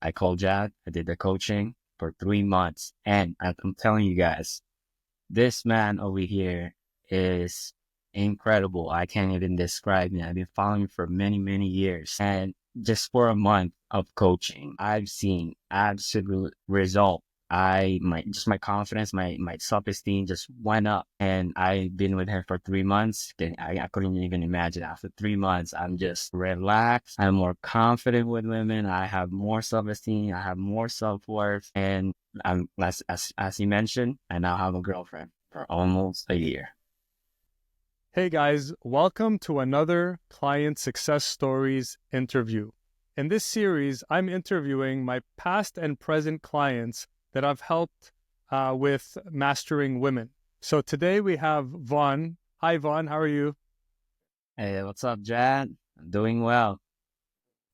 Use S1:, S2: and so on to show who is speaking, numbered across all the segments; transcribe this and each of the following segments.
S1: I called Jad. I did the coaching for 3 months. And I'm telling you guys, this man over here is incredible. I can't even describe him. I've been following him for many, many years. And just for a month of coaching, I've seen absolute result. My confidence, my self-esteem just went up. And I've been with him for 3 months. And I couldn't even imagine after 3 months, I'm just relaxed. I'm more confident with women. I have more self-esteem. I have more self-worth. And as you mentioned, I now have a girlfriend for almost a year.
S2: Hey guys, welcome to another Client Success Stories interview. In this series, I'm interviewing my past and present clients that I've helped with mastering women. So today we have Vaughn. Hi Vaughn, how are you?
S1: Hey, what's up, Jad? I'm doing well.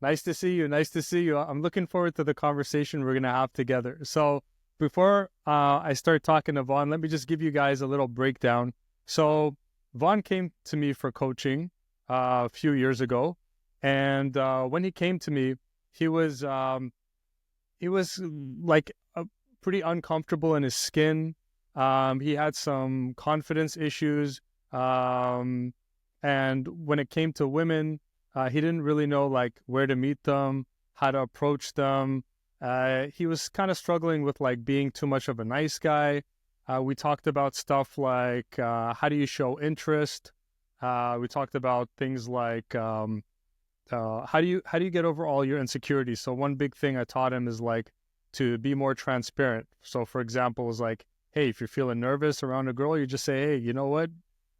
S2: Nice to see you. Nice to see you. I'm looking forward to the conversation we're going to have together. So before I start talking to Vaughn, let me just give you guys a little breakdown. So Vaughn came to me for coaching a few years ago. And when he came to me, he was like pretty uncomfortable in his skin. He had some confidence issues. And when it came to women, he didn't really know like where to meet them, how to approach them. He was kind of struggling with like being too much of a nice guy. We talked about stuff like how do you show interest. We talked about things like how do you get over all your insecurities. So one big thing I taught him is like to be more transparent. So for example, is like, hey, if you're feeling nervous around a girl, you just say, hey, you know what?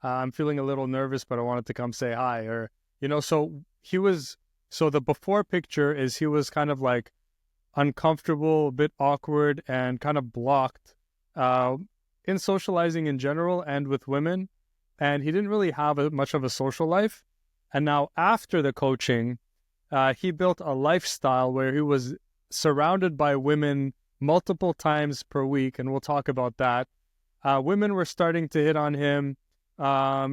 S2: I'm feeling a little nervous, but I wanted to come say hi. Or, so the before picture is he was kind of like uncomfortable, a bit awkward, and kind of blocked uh, in socializing in general and with women. And he didn't really have much of a social life. And now after the coaching, he built a lifestyle where he was surrounded by women multiple times per week. And we'll talk about that. Women were starting to hit on him.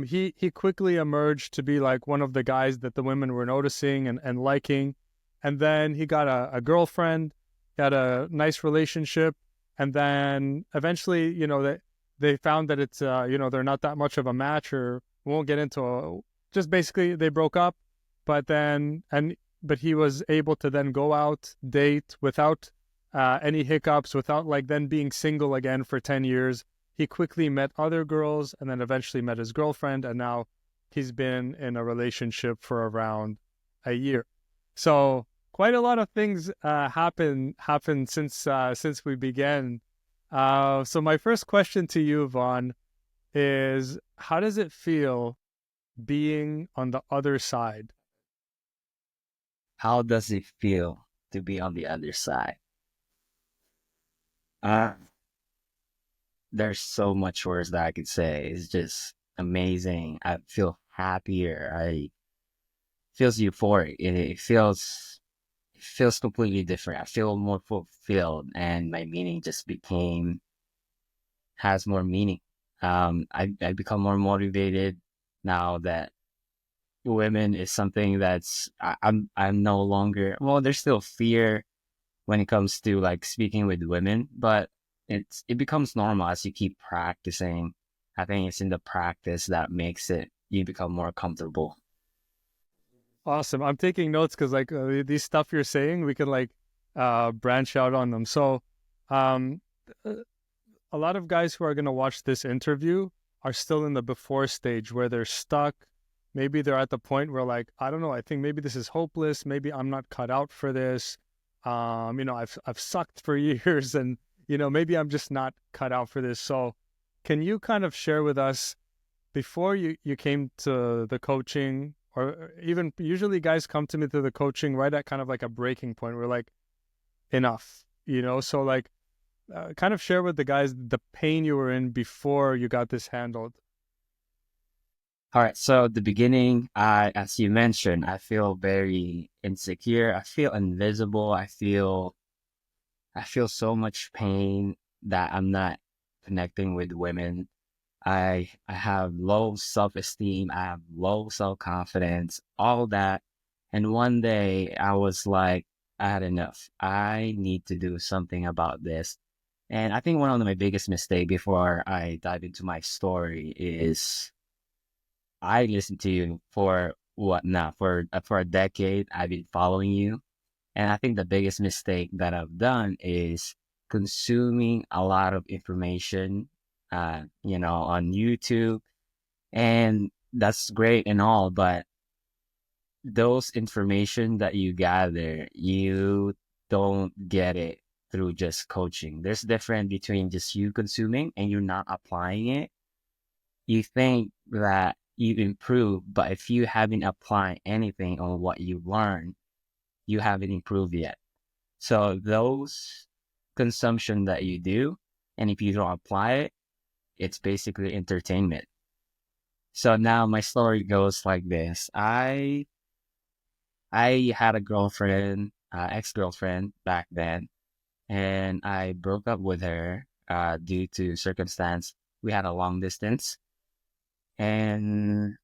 S2: He quickly emerged to be like one of the guys that the women were noticing and liking. And then he got a girlfriend, got a nice relationship. And then eventually, they found that it's, they're not that much of a match, or we won't get into just basically they broke up. But he was able to then go out, date without any hiccups, without like then being single again for 10 years. He quickly met other girls and then eventually met his girlfriend. And now he's been in a relationship for around a year. So quite a lot of things happened since we began. So my first question to you, Vaughn, is how does it feel being on the other side?
S1: How does it feel to be on the other side? Uh, there's so much words that I could say. It's just amazing. I feel happier. I feels euphoric. It feels completely different. I feel more fulfilled, and my meaning just became has more meaning. I become more motivated now that women is something I'm no longer, well, there's still fear when it comes to like speaking with women, but it becomes normal as you keep practicing. I think it's in the practice that makes it you become more comfortable.
S2: Awesome. I'm taking notes because like these stuff you're saying, we could like branch out on them. So, um, uh, a lot of guys who are going to watch this interview are still in the before stage where they're stuck. Maybe they're at the point where like, I don't know, I think maybe this is hopeless. Maybe I'm not cut out for this. I've sucked for years, and maybe I'm just not cut out for this. So, can you kind of share with us before you came to the coaching, or even usually guys come to me to the coaching right at kind of like a breaking point where like enough, so like kind of share with the guys the pain you were in before you got this handled.
S1: All right. So the beginning, as you mentioned, I feel very insecure. I feel invisible. I feel so much pain that I'm not connecting with women. I have low self-esteem. I have low self-confidence, all that. And one day I was like, I had enough. I need to do something about this. And I think one of my biggest mistake before I dive into my story is I listened to you for what now? For a decade, I've been following you. And I think the biggest mistake that I've done is consuming a lot of information, on YouTube. And that's great and all, but those information that you gather, you don't get it through just coaching. There's difference between just you consuming and you're not applying it. You think that you improve, but if you haven't applied anything on what you learn, you haven't improved yet. So those consumption that you do, and if you don't apply it, it's basically entertainment. So now my story goes like this. I had a girlfriend, ex-girlfriend back then, and I broke up with her due to circumstance. We had a long distance, and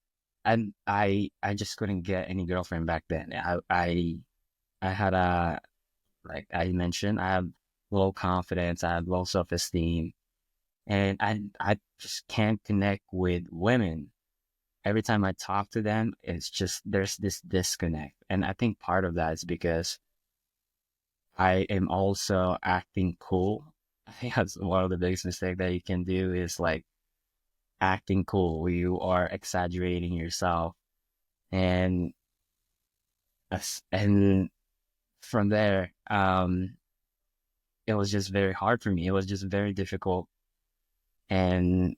S1: I just couldn't get any girlfriend back then. I had a like I mentioned, I have low confidence, I have low self-esteem, and I just can't connect with women. Every time I talk to them, it's just there's this disconnect. And I think part of that is because I am also acting cool. I think that's one of the biggest mistakes that you can do is like acting cool. You are exaggerating yourself. And and from there, it was just very hard for me. It was just very difficult. And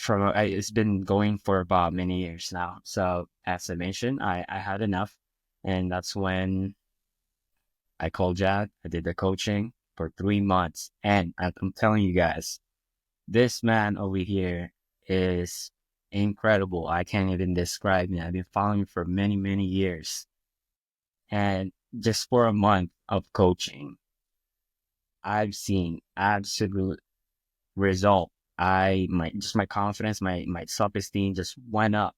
S1: it's been going for about many years now. So as I mentioned, I had enough. And that's when I called Jad. I did the coaching for 3 months. And I'm telling you guys, this man over here is incredible. I can't even describe him. I've been following him for many, many years. And just for a month of coaching, I've seen absolute result. My confidence, my self-esteem just went up.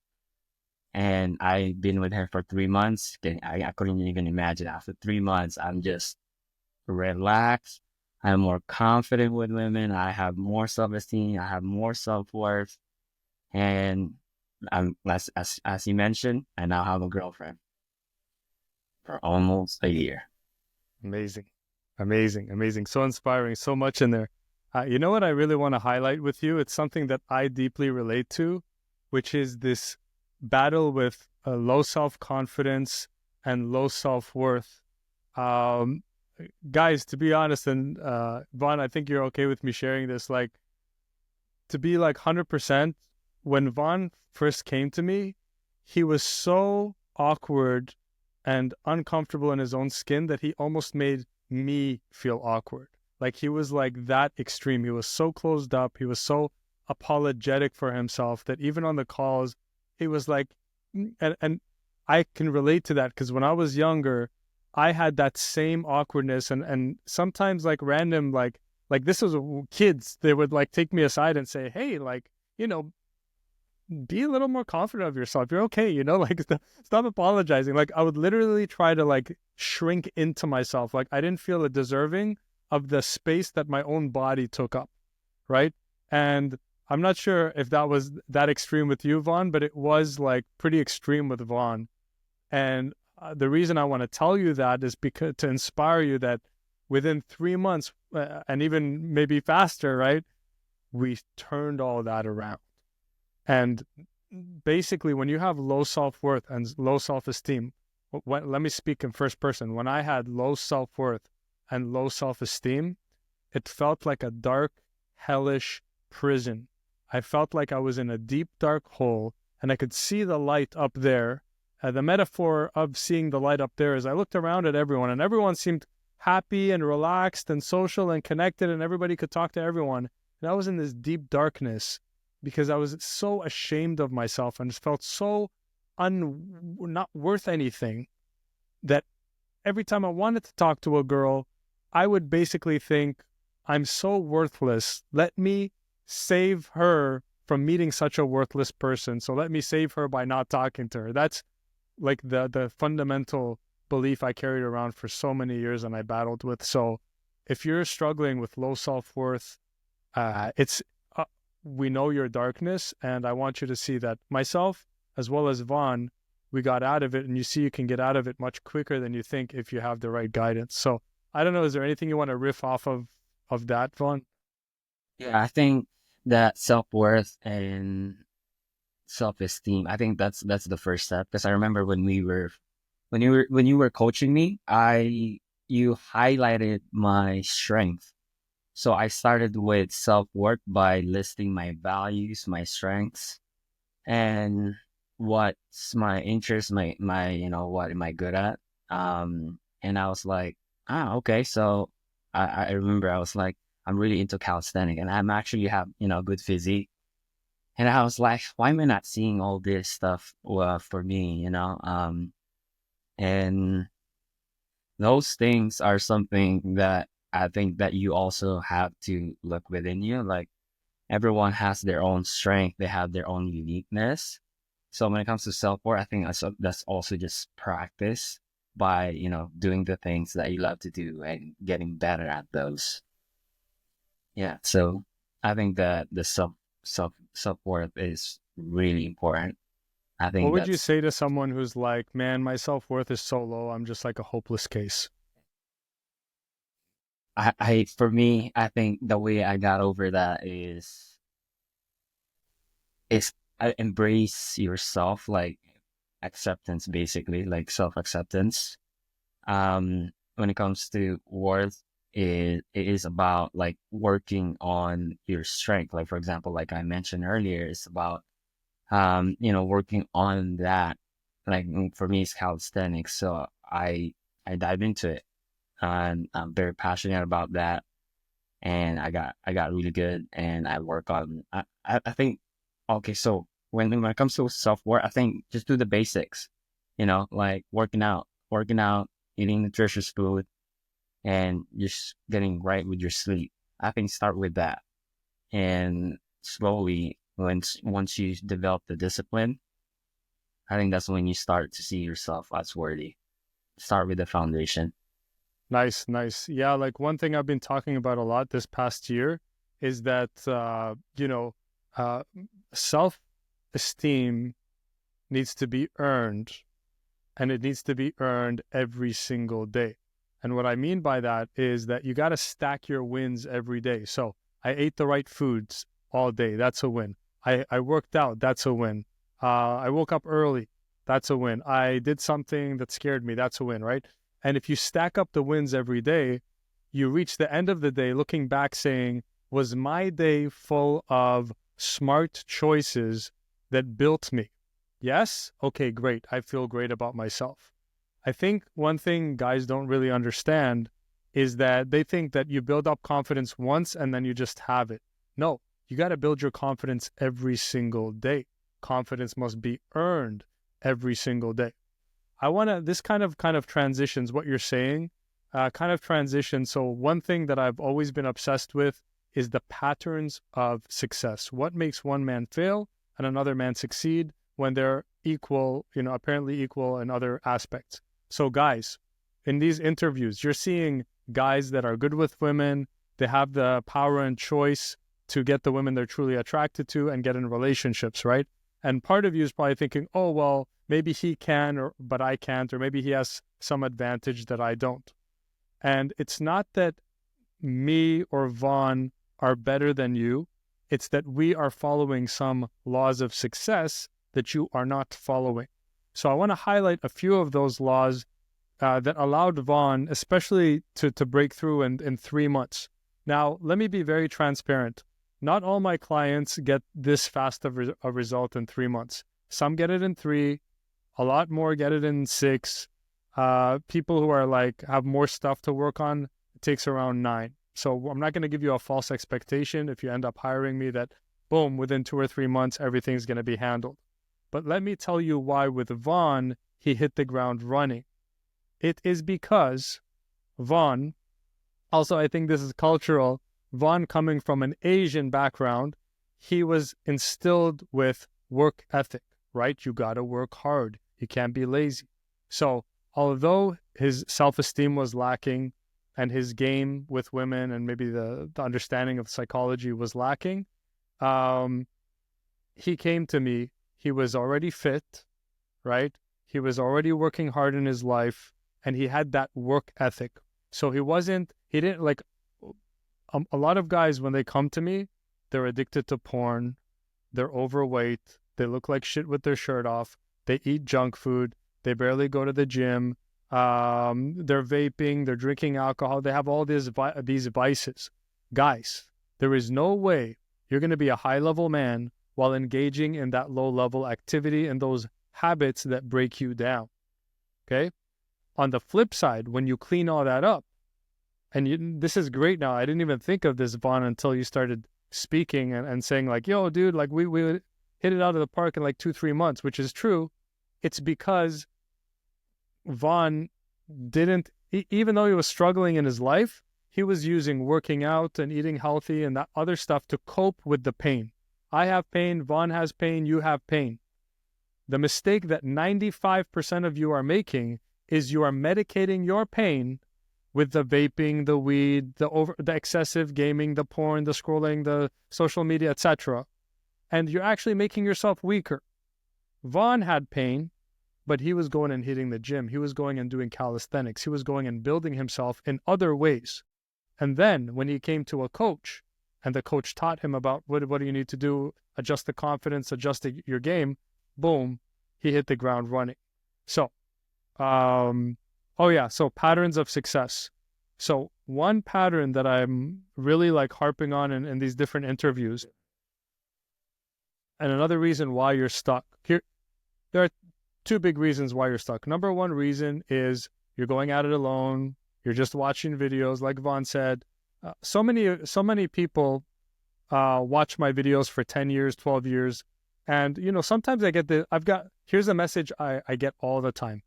S1: And I've been with her for 3 months. I couldn't even imagine after 3 months, I'm just relaxed. I'm more confident with women. I have more self-esteem. I have more self-worth. And as you mentioned, I now have a girlfriend for almost a year.
S2: Amazing. Amazing. Amazing. So inspiring. So much in there. You know what I really want to highlight with you? It's something that I deeply relate to, which is this battle with low self-confidence and low self-worth. Guys, to be honest, and Vaughn, I think you're okay with me sharing this, like, to be like 100%, when Vaughn first came to me, he was so awkward and uncomfortable in his own skin that he almost made me feel awkward. Like, he was like that extreme. He was so closed up. He was so apologetic for himself that even on the calls, he was like, and I can relate to that because when I was younger, I had that same awkwardness and sometimes like random, like this was kids, they would like take me aside and say, hey, like, be a little more confident of yourself. You're okay, like stop apologizing. Like I would literally try to like shrink into myself. Like I didn't feel deserving of the space that my own body took up, right? And I'm not sure if that was that extreme with you, Vaughn, but it was like pretty extreme with Vaughn. And the reason I want to tell you that is because to inspire you that within 3 months and even maybe faster, right? We turned all that around. And basically, when you have low self-worth and low self-esteem, let me speak in first person. When I had low self-worth and low self-esteem, it felt like a dark, hellish prison. I felt like I was in a deep, dark hole, and I could see the light up there. The metaphor of seeing the light up there is I looked around at everyone, and everyone seemed happy and relaxed and social and connected, and everybody could talk to everyone. And I was in this deep darkness because I was so ashamed of myself and felt so not worth anything that every time I wanted to talk to a girl, I would basically think, I'm so worthless. Let me save her from meeting such a worthless person. So let me save her by not talking to her. That's like the fundamental belief I carried around for so many years and I battled with. So if you're struggling with low self-worth, it's we know your darkness, and I want you to see that myself as well as Vaughn, we got out of it, and you see you can get out of it much quicker than you think if you have the right guidance. So I don't know, is there anything you want to riff off of that, Vaughn?
S1: Yeah, I think that self-worth and self-esteem, I think that's the first step. Because I remember when you were coaching me, I you highlighted my strength. So I started with self-worth by listing my values, my strengths, and what's my interest, my what am I good at? And I was like, okay. So I remember I was like, I'm really into calisthenics, and I'm actually have good physique. And I was like, why am I not seeing all this stuff for me? And those things are something that I think that you also have to look within you. Like everyone has their own strength, they have their own uniqueness. So when it comes to self-worth, I think that's also just practice by, doing the things that you love to do and getting better at those. Yeah. So I think that the self-worth is really important. I
S2: What
S1: think
S2: would you
S1: that's
S2: say to someone who's like, man, my self-worth is so low, I'm just like a hopeless case?
S1: for me, I think the way I got over that is embrace yourself, like acceptance, basically, like self-acceptance. When it comes to worth, it is about like working on your strength. Like for example, like I mentioned earlier, it's about working on that. Like for me, it's calisthenics, so I dive into it, and I'm very passionate about that. And I got really good, and I work on. I think okay. So when it comes to self worth, I think just do the basics. Like working out, eating nutritious food, and just getting right with your sleep. I think start with that, and slowly, once you develop the discipline, I think that's when you start to see yourself as worthy. Start with the foundation.
S2: Nice, nice. Yeah, like one thing I've been talking about a lot this past year is that uh, self-esteem needs to be earned, and it needs to be earned every single day. And what I mean by that is that you got to stack your wins every day. So I ate the right foods all day. That's a win. I worked out. That's a win. I woke up early. That's a win. I did something that scared me. That's a win, right? And if you stack up the wins every day, you reach the end of the day looking back saying, was my day full of smart choices that built me? Yes? Okay, great. I feel great about myself. I think one thing guys don't really understand is that they think that you build up confidence once and then you just have it. No, you got to build your confidence every single day. Confidence must be earned every single day. I want to, this kind of transitions what you're saying, kind of transition. So one thing that I've always been obsessed with is the patterns of success. What makes one man fail and another man succeed when they're equal, apparently equal in other aspects. So guys, in these interviews, you're seeing guys that are good with women. They have the power and choice to get the women they're truly attracted to and get in relationships, right? And part of you is probably thinking, oh, well, maybe he can, but I can't, or maybe he has some advantage that I don't. And it's not that me or Vaughn are better than you. It's that we are following some laws of success that you are not following. So I want to highlight a few of those laws that allowed Vaughn, especially to break through in 3 months. Now, let me be very transparent. Not all my clients get this fast of a result in 3 months. Some get it in 3, a lot more get it in 6. People who are like have more stuff to work on, it takes around 9. So I'm not going to give you a false expectation if you end up hiring me that, boom, within 2 or 3 months, everything's going to be handled. But let me tell you why with Vaughn, he hit the ground running. It is because Vaughn, also I think this is cultural, Vaughn coming from an Asian background, he was instilled with work ethic, right? You got to work hard. You can't be lazy. So although his self-esteem was lacking and his game with women and maybe the understanding of psychology was lacking, um, he came to me. He was already fit, right? He was already working hard in his life and he had that work ethic. So he didn't like a lot of guys when they come to me, they're addicted to porn, they're overweight, they look like shit with their shirt off, they eat junk food, they barely go to the gym, they're vaping, they're drinking alcohol, they have all these vices. Guys, there is no way you're going to be a high level man while engaging in that low level activity and those habits that break you down. Okay? On the flip side, when you clean all that up, and this is great now. I didn't even think of this, Vaughn, until you started speaking and saying like, yo, dude, like we hit it out of the park in like 2-3 months, which is true. It's because Vaughn didn't, even though he was struggling in his life, he was using working out and eating healthy and that other stuff to cope with the pain. I have pain, Vaughn has pain, you have pain. The mistake that 95% of you are making is you are medicating your pain with the vaping, the weed, the excessive gaming, the porn, the scrolling, the social media, etc. And you're actually making yourself weaker. Vaughn had pain, but he was going and hitting the gym. He was going and doing calisthenics. He was going and building himself in other ways. And then when he came to a coach and the coach taught him about what do you need to do, adjust the confidence, adjust your game, boom, he hit the ground running. So, so patterns of success. So one pattern that I'm really like harping on in these different interviews, and another reason why you're stuck. Here, there are two big reasons why you're stuck. Number one reason is you're going at it alone. You're just watching videos, like Vaughn said. So many people watch my videos for 10 years, 12 years. And, sometimes here's a message I get all the time.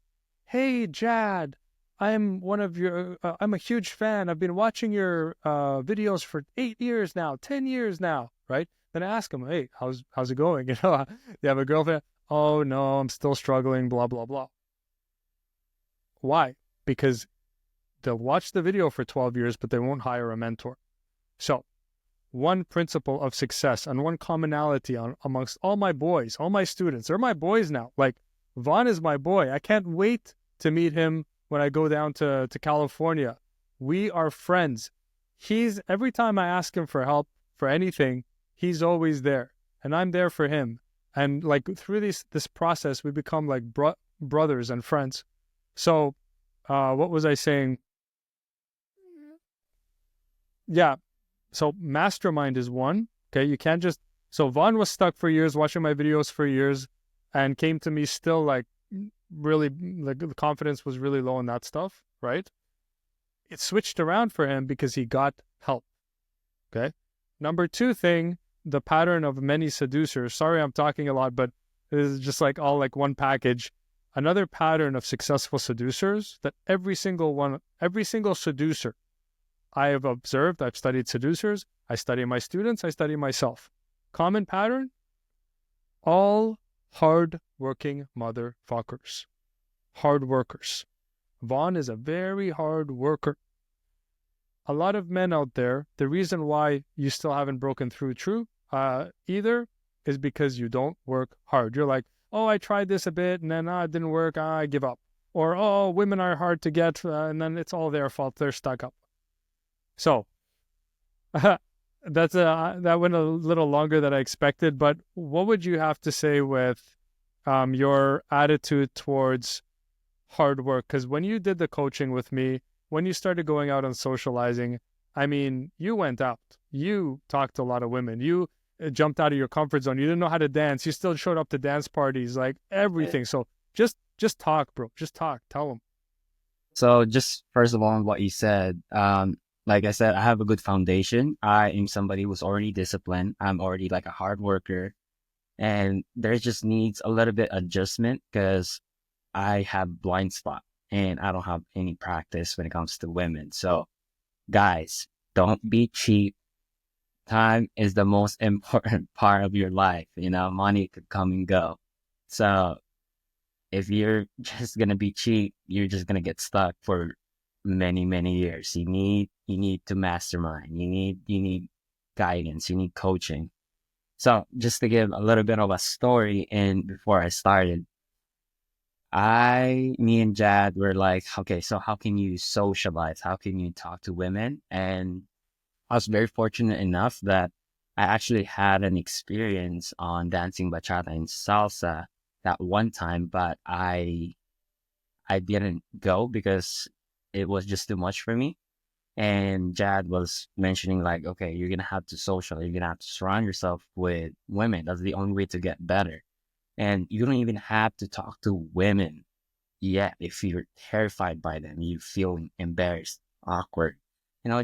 S2: Hey, Jad, I'm a huge fan. I've been watching your videos for 8 years now, 10 years now, right? Then I ask them, hey, how's it going? You have a girlfriend? Oh, no, I'm still struggling, blah, blah, blah. Why? Because they'll watch the video for 12 years, but they won't hire a mentor. So one principle of success and one commonality amongst all my boys, all my students, they're my boys now. Like Vaughn is my boy. I can't wait to meet him when I go down to California. We are friends. Every time I ask him for help for anything, he's always there. And I'm there for him. And like through this process, we become like brothers and friends. So what was I saying? Yeah. So mastermind is one. Okay. You can't just, so Vaughn was stuck for years, watching my videos for years, and came to me still like really, like the confidence was really low in that stuff, right? It switched around for him because he got help. Okay. Number two thing, the pattern of many seducers. Sorry, I'm talking a lot, but this is just like all like one package. Another pattern of successful seducers that every single seducer I have observed, I've studied seducers, I study my students, I study myself. Common pattern, all hard-working motherfuckers. Hard workers. Vaughn is a very hard worker. A lot of men out there, the reason why you still haven't broken through either is because you don't work hard. You're like, oh, I tried this a bit and then it didn't work, I give up. Or, oh, women are hard to get and then it's all their fault, they're stuck up. So that went a little longer than I expected, but what would you have to say with your attitude towards hard work? Because when you did the coaching with me, when you started going out and socializing, I mean, you went out, you talked to a lot of women, you jumped out of your comfort zone, you didn't know how to dance, you still showed up to dance parties, like everything. So just talk, bro, just talk, tell them.
S1: So just first of all, what you said, like I said, I have a good foundation. I am somebody who's already disciplined. I'm already like a hard worker, and there just needs a little bit adjustment because I have blind spot and I don't have any practice when it comes to women. So guys, don't be cheap. Time is the most important part of your life. Money could come and go. So if you're just gonna be cheap, you're just gonna get stuck for many, many years. You need to mastermind. You need guidance. You need coaching. So just to give a little bit of a story, and before I started, me and Jad were like, okay, so how can you socialize? How can you talk to women? And I was very fortunate enough that I actually had an experience on dancing bachata and salsa that one time, but I didn't go because it was just too much for me. And Jad was mentioning like, okay, you're gonna have to social, you're gonna have to surround yourself with women. That's the only way to get better. And you don't even have to talk to women yet if you're terrified by them, you feel embarrassed, awkward.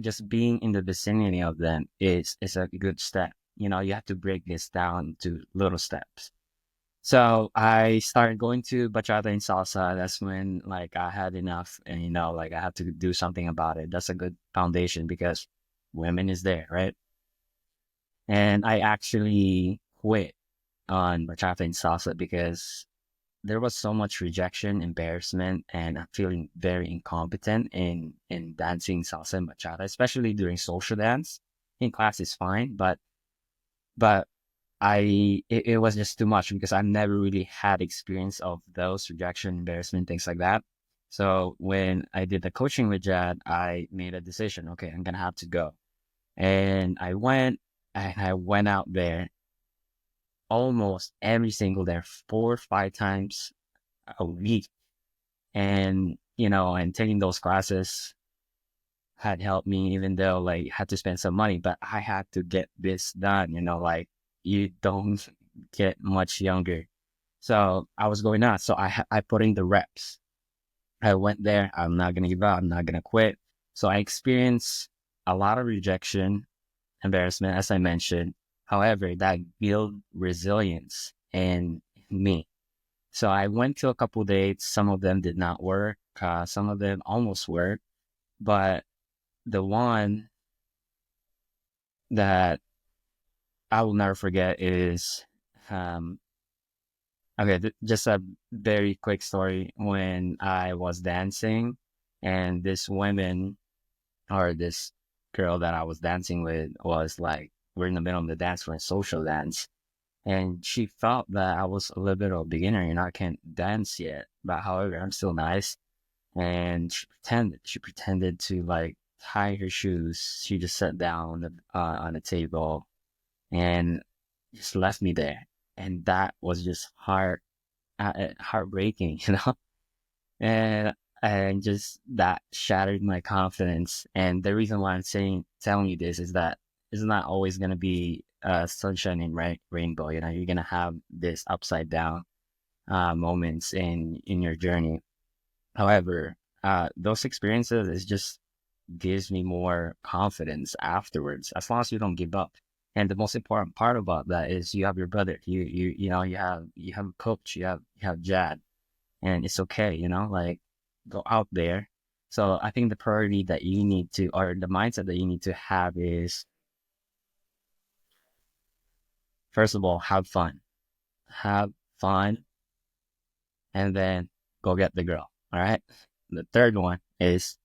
S1: Just being in the vicinity of them is a good step. You have to break this down to little steps. So I started going to bachata and salsa. That's when like I had enough, and like I had to do something about it. That's a good foundation because women is there, right? And I actually quit on bachata and salsa because there was so much rejection, embarrassment, and I'm feeling very incompetent in dancing salsa and bachata, especially during social dance. In class is fine, but it was just too much because I never really had experience of those rejection, embarrassment, things like that. So when I did the coaching with Jad, I made a decision. Okay, I'm gonna have to go, and I went out there almost every single day, 4 or 5 times a week, and taking those classes had helped me, even though like had to spend some money, but I had to get this done. Like you don't get much younger. So I was going nuts. So I put in the reps. I went there. I'm not gonna give up. I'm not gonna quit. So I experienced a lot of rejection, embarrassment, as I mentioned. However, that built resilience in me. So I went to a couple dates. Some of them did not work. Some of them almost worked, but the one that I will never forget is, um, okay, just a very quick story. When I was dancing, and this woman or this girl that I was dancing with was like, we're in the middle of the dance, we're in social dance, and she felt that I was a little bit of a beginner, I can't dance yet, but however, I'm still nice. And she pretended to like tie her shoes. She just sat down on the table and just left me there. And that was just heartbreaking, and just that shattered my confidence. And the reason why telling you this is that it's not always gonna be sunshine and rainbow. You're gonna have this upside down moments in your journey. However, those experiences is just gives me more confidence afterwards, as long as you don't give up. And the most important part about that is you have your brother. You have a coach. You have Jad, and it's okay. Like go out there. So I think the priority that you need to, or the mindset that you need to have is, first of all, have fun, and then go get the girl. All right. The third one is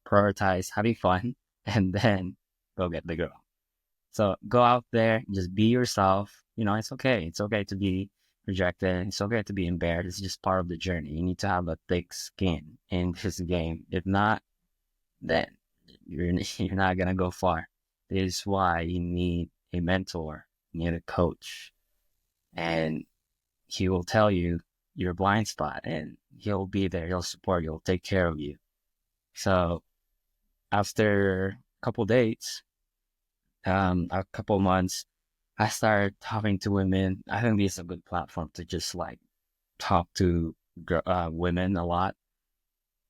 S1: prioritize having fun, and then go get the girl. So go out there, just be yourself. It's okay. It's okay to be rejected. It's okay to be embarrassed. It's just part of the journey. You need to have a thick skin in this game. If not, then you're not gonna go far. This is why you need a mentor, you need a coach, and he will tell you your blind spot, and he'll be there. He'll support you. He'll take care of you. So after a couple dates, a couple months, I started talking to women. I think this is a good platform to just like talk to women a lot.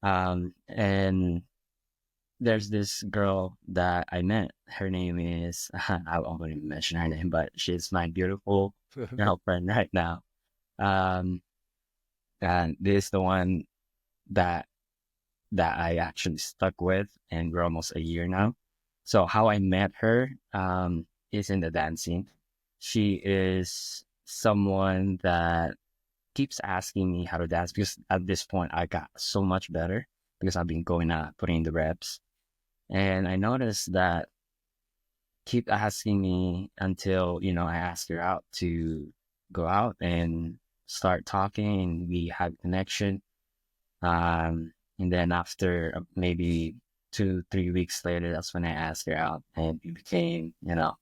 S1: And there's this girl that I met. Her name is, I won't even mention her name, but she's my beautiful girlfriend right now. Um, and this is the one that I actually stuck with, and we're almost a year now. So how I met her is in the dancing. She is someone that keeps asking me how to dance because at this point I got so much better because I've been going out, putting in the reps. And I noticed that keep asking me until, I ask her out to go out and start talking and we have connection. And then after maybe 2, 3 weeks later, that's when I asked her out and we became,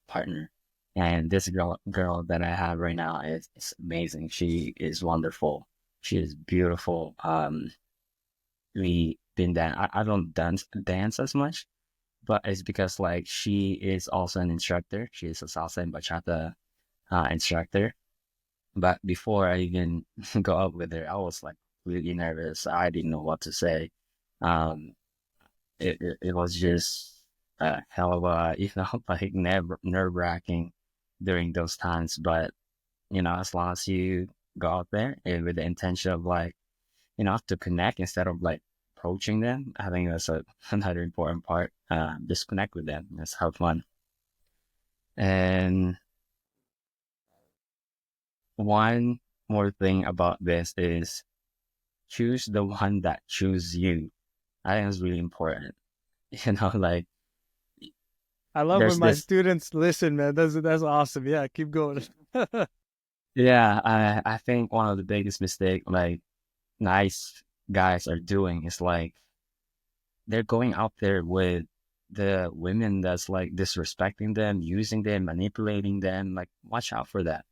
S1: partner. And this girl that I have right now is amazing. She is wonderful. She is beautiful. We been dan I don't dance as much, but it's because like she is also an instructor. She is a salsa and bachata instructor. But before I even go out with her, I was like really nervous. I didn't know what to say. Um, it was just a hell of a, like nerve wracking during those times. But, as long as you go out there with the intention of like, to connect instead of like approaching them, I think that's another important part. Just connect with them. Let's have fun. And one more thing about this is choose the one that choose you. I think it's really important. Like
S2: I love when
S1: there's
S2: my
S1: this,
S2: students listen, man. That's awesome. Yeah, keep going.
S1: yeah, I think one of the biggest mistake like nice guys are doing is like they're going out there with the women that's like disrespecting them, using them, manipulating them. Like, watch out for that.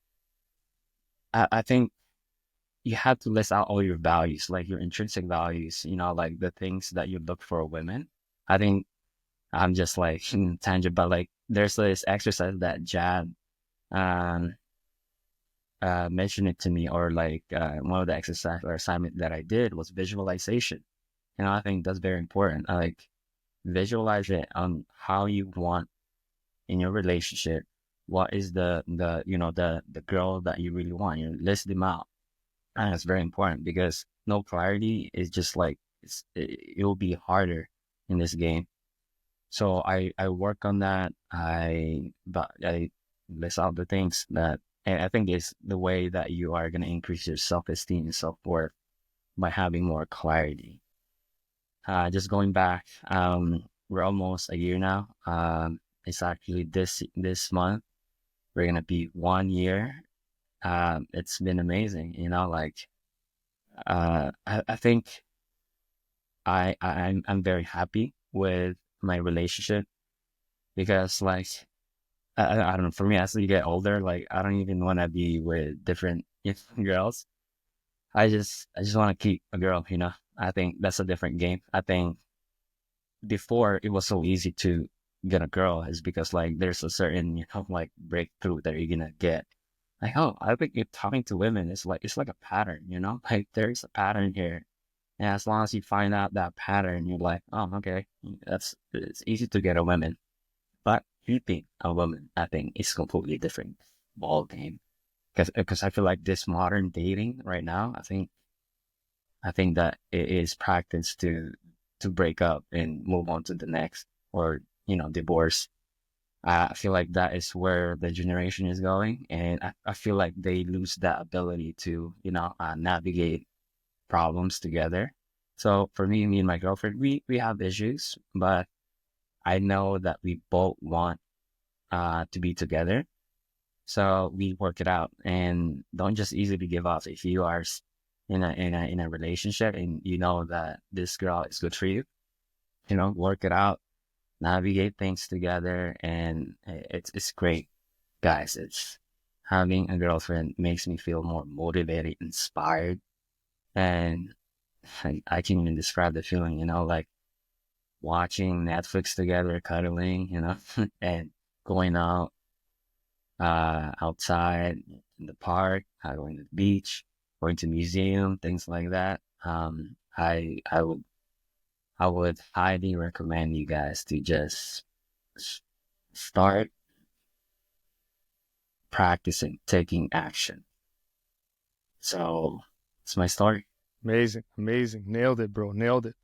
S1: I think you have to list out all your values, like your intrinsic values, like the things that you look for a women. I think I'm just like tangent, but like there's this exercise that Jad um mentioned it to me, or like one of the exercise or assignment that I did was visualization. I think that's very important. I like visualize it on how you want in your relationship. What is the girl that you really want? You list them out, and it's very important because no clarity is just like it will be harder in this game. So I work on that. I list out the things that, and I think it's the way that you are going to increase your self-esteem and self-worth by having more clarity. Just going back, we're almost a year now. It's actually this month we're gonna be 1 year. It's been amazing, like I think I'm very happy with my relationship because like I don't know, for me as you get older, like I don't even want to be with different girls. I just want to keep a girl. I think that's a different game. I think before it was so easy to get a girl is because like there's a certain like breakthrough that you're gonna get. Like, oh, I think you're talking to women, it's like a pattern, like there's a pattern here. And as long as you find out that pattern, you're like, oh, okay, it's easy to get a woman. But keeping a woman, I think, is completely different ball game. Because I feel like this modern dating right now, I think that it is practice to break up and move on to the next, or divorce. I feel like that is where the generation is going, and I feel like they lose that ability to navigate problems together. So for me and my girlfriend, we have issues, but I know that we both want to be together. So we work it out and don't just easily give up. If you are in a relationship and you know that this girl is good for you, work it out, navigate things together, and it's great, guys. It's having a girlfriend makes me feel more motivated, inspired, and I can't even describe the feeling. Like watching Netflix together, cuddling, and going outside in the park, going to the beach, going to museum, things like that. I would highly recommend you guys to just start practicing taking action. So it's my story.
S2: Amazing, amazing. Nailed it, bro. Nailed it.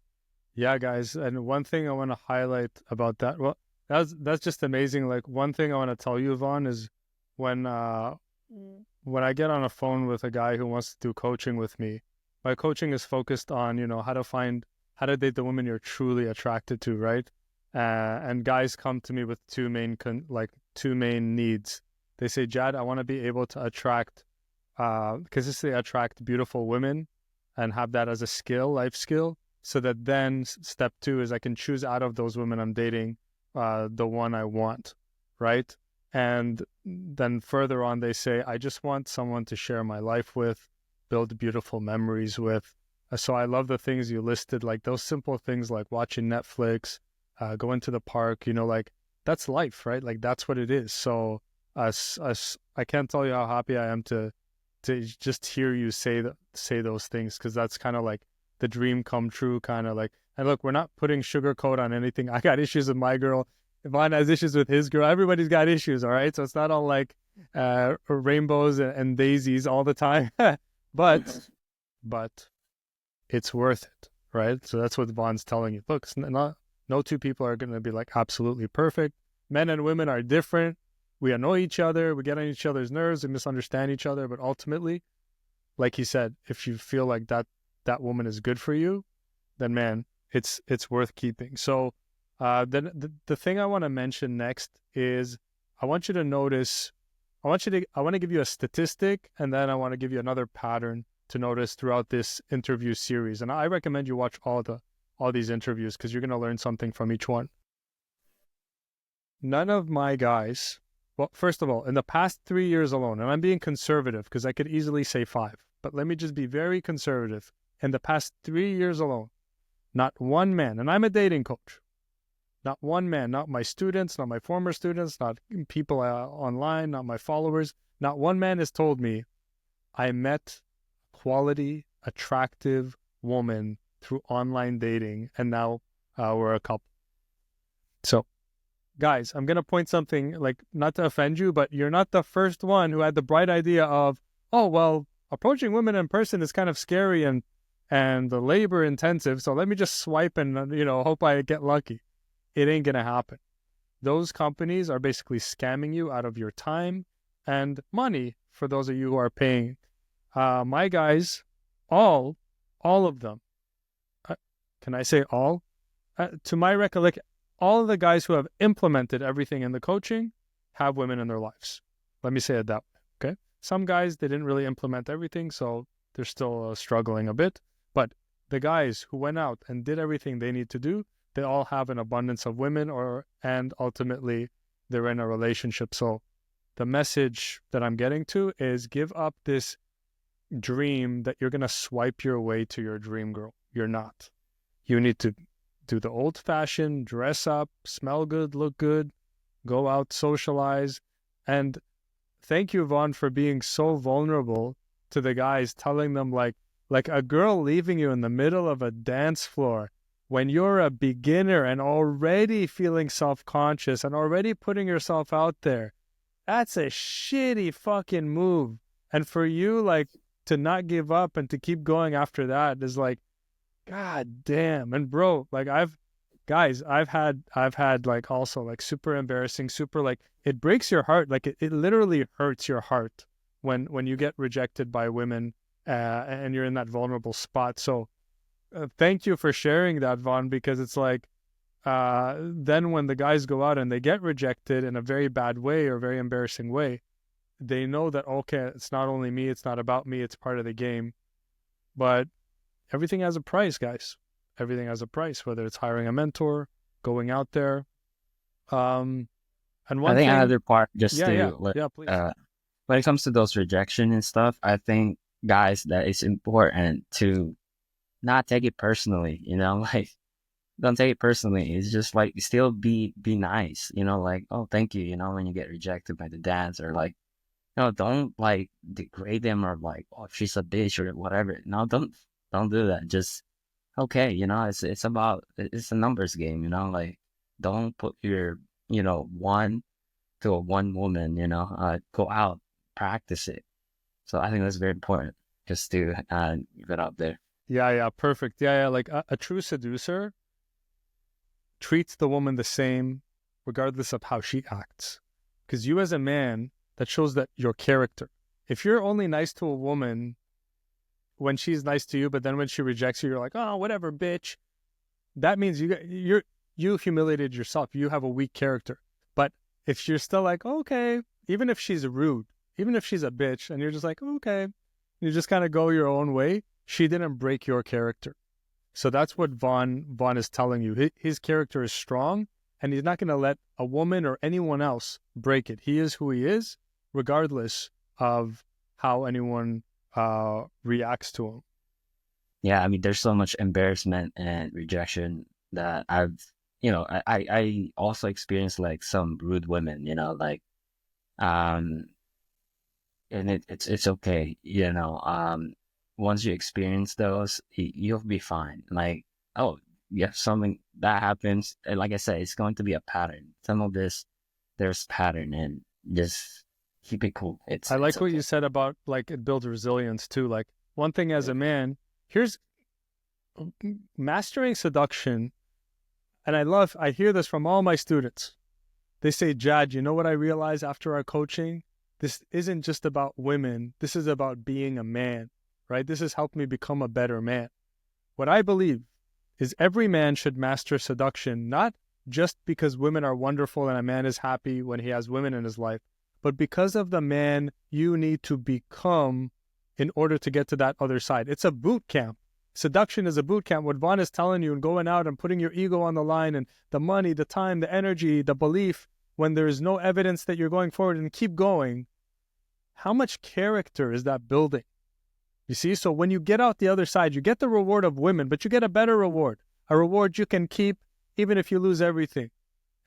S2: Yeah, guys. And one thing I want to highlight about that, well, that's just amazing. Like one thing I want to tell you, Yvonne, is when when I get on a phone with a guy who wants to do coaching with me, my coaching is focused on, how to date the women you're truly attracted to, right? And guys come to me with two main needs. They say, Jad, I want to be able to consistently attract beautiful women and have that as a life skill, so that then step two is I can choose out of those women I'm dating the one I want, right? And then further on, they say, I just want someone to share my life with, build beautiful memories with. So I love the things you listed, like those simple things like watching Netflix, going to the park, like that's life, right? Like that's what it is. So I can't tell you how happy I am to just hear you say those things, because that's kind of like the dream come true, kind of like. And look, we're not putting sugarcoat on anything. I got issues with my girl. Vaughn has issues with his girl. Everybody's got issues, all right? So it's not all like rainbows and daisies all the time. but but it's worth it, right? So that's what Vaughn's telling you. Look, it's not, no two people are going to be like absolutely perfect. Men and women are different. We annoy each other. We get on each other's nerves. We misunderstand each other. But ultimately, like he said, if you feel like that woman is good for you, then man, it's worth keeping. So then the thing I want to mention next is I want you to notice. I want to give you a statistic, and then I want to give you another pattern to notice throughout this interview series. And I recommend you watch all these interviews, because you're going to learn something from each one. None of my guys, well, first of all, in the past 3 years alone, and I'm being conservative because I could easily say 5, but let me just be very conservative. In the past 3 years alone, not one man, and I'm a dating coach, not one man, not my students, not my former students, not people online, not my followers, not one man has told me, I met quality, attractive woman through online dating, and now we're a couple. So, guys, I'm going to point something, like, not to offend you, but you're not the first one who had the bright idea of, oh, well, approaching women in person is kind of scary and the labor intensive, so let me just swipe and, hope I get lucky. It ain't going to happen. Those companies are basically scamming you out of your time and money for those of you who are paying. My guys, all of them, can I say all? To my recollection, all of the guys who have implemented everything in the coaching have women in their lives. Let me say it that way, okay? Some guys, they didn't really implement everything, so they're still struggling a bit. But the guys who went out and did everything they need to do, they all have an abundance of women, and ultimately they're in a relationship. So the message that I'm getting to is, give up this dream that you're going to swipe your way to your dream girl. You're not. You need to do the old-fashioned, dress up, smell good, look good, go out, socialize. And thank you, Vaughn, for being so vulnerable to the guys, telling them like a girl leaving you in the middle of a dance floor when you're a beginner and already feeling self-conscious and already putting yourself out there. That's a shitty fucking move. And for you, like, to not give up and to keep going after that is like, God damn. And bro, like I've had like also like super embarrassing, super like, it breaks your heart. Like it literally hurts your heart when you get rejected by women and you're in that vulnerable spot. So thank you for sharing that, Vaughn, because it's like, then when the guys go out and they get rejected in a very bad way or very embarrassing way, they know that, okay, it's not only me, it's not about me, it's part of the game. But everything has a price, guys. Everything has a price, whether it's hiring a mentor, going out there. And
S1: I
S2: one
S1: think
S2: thing,
S1: another part, just
S2: yeah,
S1: to let,
S2: please.
S1: when it comes to those rejection and stuff, I think, guys, that it's important to not take it personally, like, don't take it personally. It's just like, still be nice, like, oh, thank you, when you get rejected by the dance, or like, don't like degrade them, or like, oh, she's a bitch or whatever. No, don't do that. Just, okay, it's a numbers game, like, don't put your, one to a one woman, go out, practice it. So I think that's very important, just to give it out there.
S2: Yeah, perfect. Yeah, like a true seducer treats the woman the same regardless of how she acts. Because you as a man, that shows that your character. If you're only nice to a woman when she's nice to you, but then when she rejects you, you're like, oh, whatever, bitch. That means you humiliated yourself. You have a weak character. But if you're still like, okay, even if she's rude, even if she's a bitch, and you're just like, okay, you just kind of go your own way, she didn't break your character. So that's what Vaughn is telling you. His character is strong, and he's not going to let a woman or anyone else break it. He is who he is, regardless of how anyone reacts to him.
S1: Yeah, I mean, there's so much embarrassment and rejection that I also experienced like some rude women, um, and it's okay, once you experience those, you'll be fine. Like, oh, yeah, something that happens, and like I said, it's going to be a pattern. Some of this, there's pattern, and just keep it cool.
S2: I
S1: It's
S2: like what you
S1: okay.
S2: said about like it builds resilience too. Like one thing as a man, here's mastering seduction. And I hear this from all my students. They say, Jad, you know what I realized after our coaching? This isn't just about women. This is about being a man, right? This has helped me become a better man. What I believe is every man should master seduction, not just because women are wonderful and a man is happy when he has women in his life, but because of the man you need to become in order to get to that other side. It's a boot camp. Seduction is a boot camp. What Vaughn is telling you and going out and putting your ego on the line and the money, the time, the energy, the belief, when there is no evidence that you're going forward and keep going, how much character is that building? You see, so when you get out the other side, you get the reward of women, but you get a better reward, a reward you can keep even if you lose everything.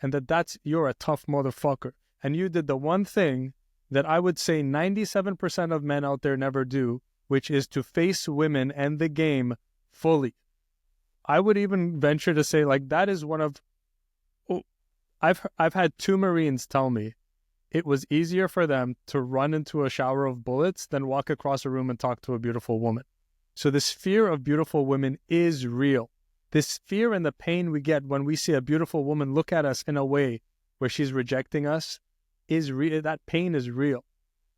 S2: And you're a tough motherfucker. And you did the one thing that I would say 97% of men out there never do, which is to face women and the game fully. I would even venture to say like that is one of oh, I've had two Marines tell me it was easier for them to run into a shower of bullets than walk across a room and talk to a beautiful woman. So this fear of beautiful women is real. This fear and the pain we get when we see a beautiful woman look at us in a way where she's rejecting us is real. That pain is real.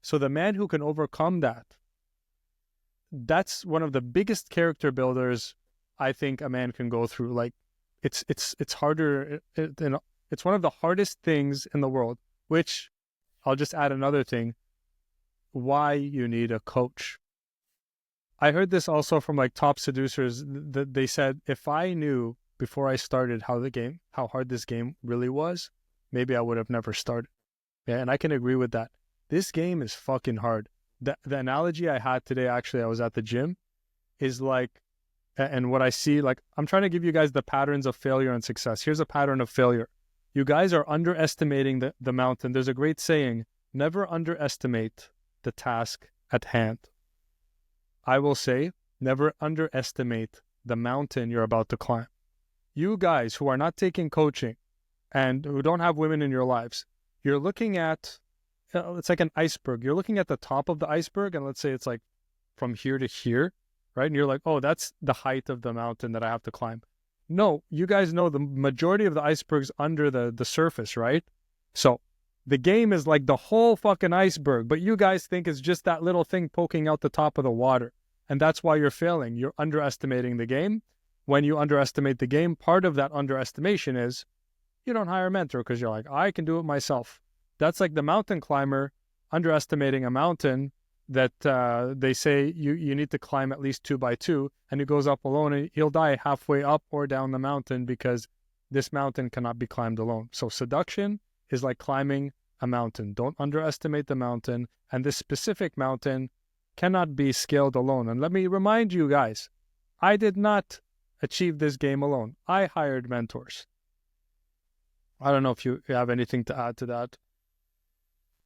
S2: So the man who can overcome that, that's one of the biggest character builders I think a man can go through. Like it's harder. It's one of the hardest things in the world, which I'll just add another thing, why you need a coach. I heard this also from like top seducers that they said, if I knew before I started how hard this game really was, maybe I would have never started. Yeah, and I can agree with that. This game is fucking hard. The analogy I had today, actually, I was at the gym, is like, and what I see, like, I'm trying to give you guys the patterns of failure and success. Here's a pattern of failure. You guys are underestimating the mountain. There's a great saying, never underestimate the task at hand. I will say, never underestimate the mountain you're about to climb. You guys who are not taking coaching and who don't have women in your lives, you're looking at, it's like an iceberg. You're looking at the top of the iceberg, and let's say it's like from here to here, right? And you're like, oh, that's the height of the mountain that I have to climb. No, you guys know the majority of the iceberg's under the surface, right? So the game is like the whole fucking iceberg, but you guys think it's just that little thing poking out the top of the water. And that's why you're failing. You're underestimating the game. When you underestimate the game, part of that underestimation is you don't hire a mentor because you're like, I can do it myself. That's like the mountain climber underestimating a mountain that they say you need to climb at least 2 by 2, and he goes up alone and he'll die halfway up or down the mountain because this mountain cannot be climbed alone. So seduction is like climbing a mountain. Don't underestimate the mountain, and this specific mountain cannot be scaled alone. And let me remind you guys, I did not achieve this game alone. I hired mentors. I don't know if you have anything to add to that.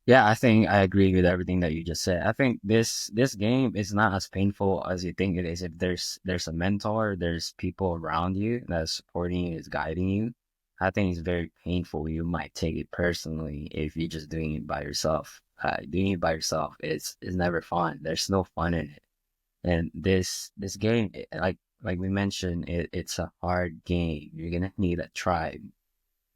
S1: Yeah, I think I agree with everything that you just said. I think this game is not as painful as you think it is. If there's a mentor, there's people around you that's supporting you, is guiding you. I think it's very painful. You might take it personally if you're just doing it by yourself. Doing it by yourself is never fun. There's no fun in it. And this game, like we mentioned, it's a hard game. You're gonna need a tribe,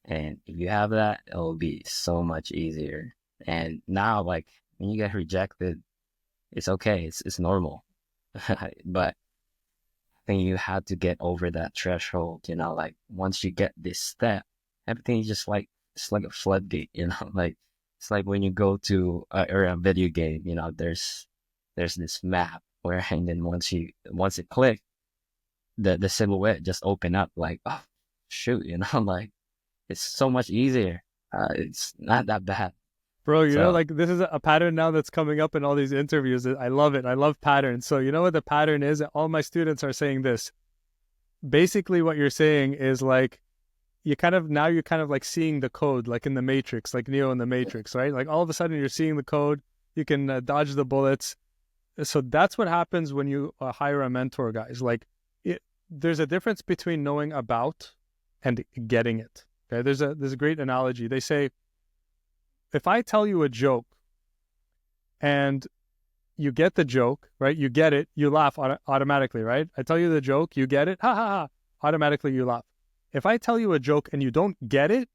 S1: and if you have that, it will be so much easier. And now, like when you get rejected, It's okay. It's normal. But I think you have to get over that threshold, like once you get this step, everything is just like, it's like a floodgate, like it's like when you go to or a video game, there's this map where, and then once it click, the silhouette just open up like, oh shoot, like it's so much easier. It's not that bad.
S2: Bro,
S1: So
S2: like this is a pattern now that's coming up in all these interviews. I love it. I love patterns. So you know what the pattern is? All my students are saying this. Basically, what you're saying is like you're kind of like seeing the code, like in the Matrix, like Neo in the Matrix, right? Like all of a sudden you're seeing the code. You can dodge the bullets. So that's what happens when you hire a mentor, guys. Like there's a difference between knowing about and getting it. Okay, there's a great analogy. They say if I tell you a joke and you get the joke, right? You get it, you laugh automatically, right? I tell you the joke, you get it, ha ha ha, automatically you laugh. If I tell you a joke and you don't get it,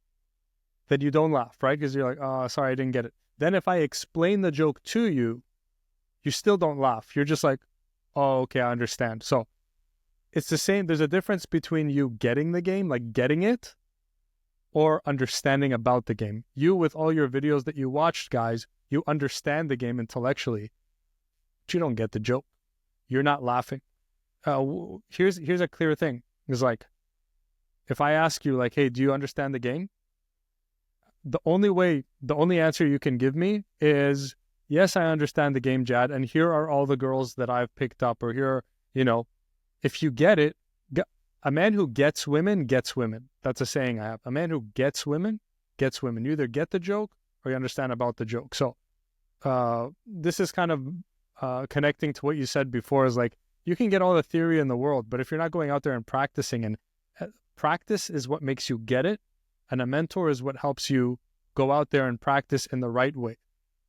S2: then you don't laugh, right? Because you're like, oh, sorry, I didn't get it. Then if I explain the joke to you, you still don't laugh. You're just like, oh, okay, I understand. So it's the same. There's a difference between you getting the game, like getting it, or understanding about the game. You, with all your videos that you watched, guys, you understand the game intellectually, but you don't get the joke. You're not laughing. Here's a clear thing. It's like, if I ask you, like, hey, do you understand the game? The only answer you can give me is, yes, I understand the game, Jad, and here are all the girls that I've picked up, or here, if you get it, a man who gets women gets women. That's a saying I have. A man who gets women gets women. You either get the joke or you understand about the joke. So this is kind of connecting to what you said before, is like, you can get all the theory in the world, but if you're not going out there and practicing, and practice is what makes you get it, and a mentor is what helps you go out there and practice in the right way.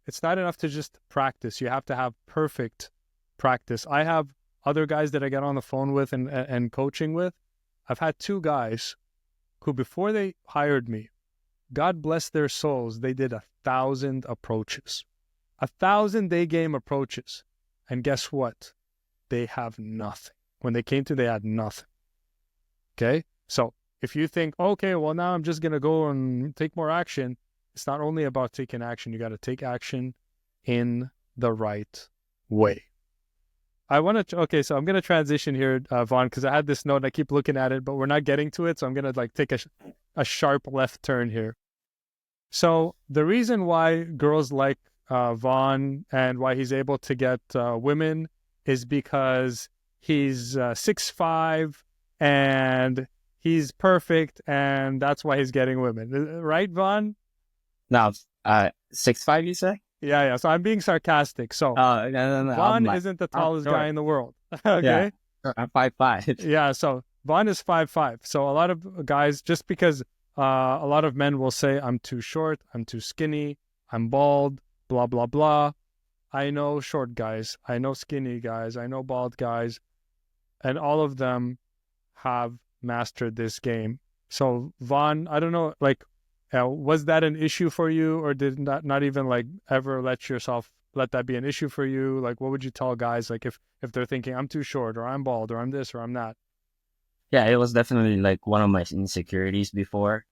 S2: It's not enough to just practice. You have to have perfect practice. I have other guys that I get on the phone with and coaching with. I've had two guys who, before they hired me, God bless their souls, they did 1,000 approaches. 1,000 day game approaches. And guess what? They have nothing. When they came to, they had nothing. Okay? So if you think, okay, well, now I'm just going to go and take more action, it's not only about taking action. You got to take action in the right way. Okay, so I'm going to transition here, Vaughn, because I had this note and I keep looking at it, but we're not getting to it. So I'm going to like take a sharp left turn here. So the reason why girls like Vaughn and why he's able to get women is because he's 6'5" and he's perfect, and that's why he's getting women. Right, Vaughn?
S1: now, 6'5", you say?
S2: Yeah. So I'm being sarcastic. So
S1: No.
S2: Vaughn isn't the tallest guy in the world.
S1: Yeah,
S2: Okay.
S1: I'm 5'5".
S2: Yeah. So Vaughn is 5'5". So a lot of guys, just because a lot of men will say, I'm too short, I'm too skinny, I'm bald, blah, blah, blah. I know short guys, I know skinny guys, I know bald guys, and all of them have mastered this game. So Vaughn, I don't know, like, was that an issue for you, or did not even like ever let that be an issue for you? Like, what would you tell guys, like, if they're thinking I'm too short, or I'm bald, or I'm this, or I'm that?
S1: Yeah, it was definitely like one of my insecurities before.